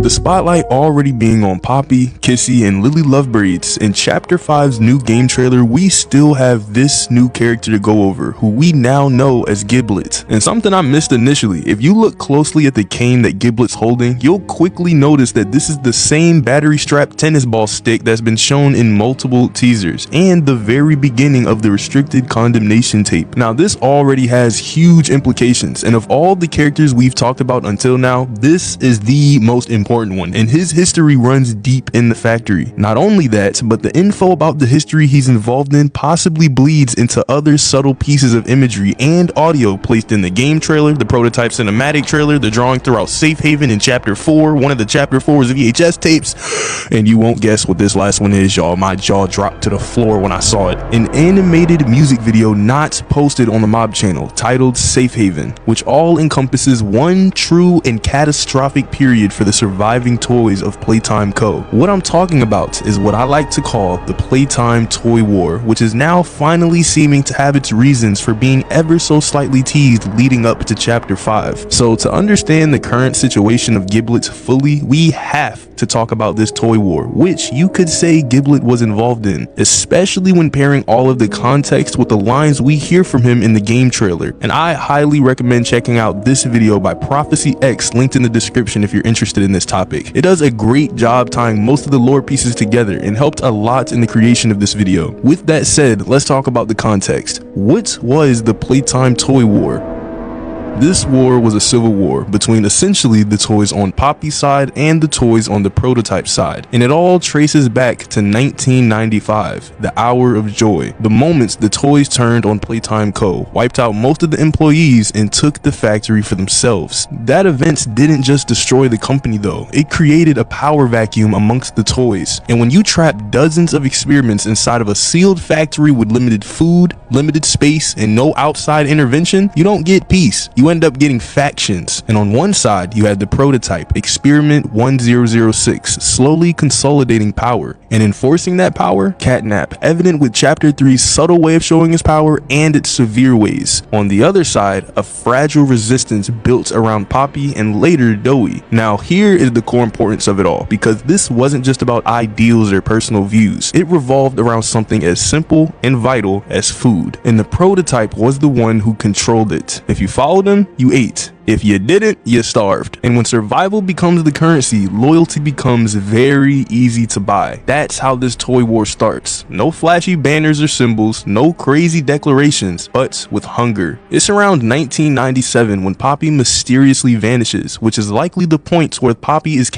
With the spotlight already being on Poppy, Kissy, and Lily Lovebraids, in Chapter 5's new game trailer, we still have this new character to go over, who we now know as Giblet. And something I missed initially, if you look closely at the cane that Giblet's holding, you'll quickly notice that this is the same battery-strapped tennis ball stick that's been shown in multiple teasers, and the very beginning of the restricted condemnation tape. Now, this already has huge implications, and of all the characters we've talked about until now, this is the most important one, and his history runs deep in the factory. Not only that, but the info about the history he's involved in possibly bleeds into other subtle pieces of imagery and audio placed in the game trailer, the prototype cinematic trailer, the drawing throughout Safe Haven in Chapter 4, one of the Chapter 4's VHS tapes, and you won't guess what this last one is, y'all. My jaw dropped to the floor when I saw it. An animated music video not posted on the mob channel titled Safe Haven, which all encompasses one true and catastrophic period for the surviving toys of Playtime Co. What I'm talking about is what I like to call the Playtime Toy War, which is now finally seeming to have its reasons for being ever so slightly teased leading up to Chapter 5. So to understand the current situation of Giblet fully, we have to talk about this toy war, which you could say Giblet was involved in, especially when pairing all of the context with the lines we hear from him in the game trailer. And I highly recommend checking out this video by Prophecy X, linked in the description if you're interested in this topic. It does a great job tying most of the lore pieces together and helped a lot in the creation of this video. With that said, let's talk about the context. What was the Playtime Toy War? This war was a civil war between essentially the toys on Poppy's side and the toys on the prototype side, and it all traces back to 1995, the hour of joy, the moments the toys turned on Playtime Co., wiped out most of the employees, and took the factory for themselves. That event didn't just destroy the company though, it created a power vacuum amongst the toys, and when you trap dozens of experiments inside of a sealed factory with limited food, limited space, and no outside intervention, you don't get peace. You end up getting factions, and on one side you had the prototype, Experiment 1006, slowly consolidating power and enforcing that power, Catnap, evident with Chapter 3's subtle way of showing his power and its severe ways. On the other side, a fragile resistance built around Poppy and later Doughy. Now here is the core importance of it all, because this wasn't just about ideals or personal views, it revolved around something as simple and vital as food, and the prototype was the one who controlled it. If you followed him, you ate. If you didn't, you starved. And when survival becomes the currency, loyalty becomes very easy to buy. That's how this toy war starts. No flashy banners or symbols, no crazy declarations, but with hunger. It's around 1997 when Poppy mysteriously vanishes, which is likely the point where Poppy is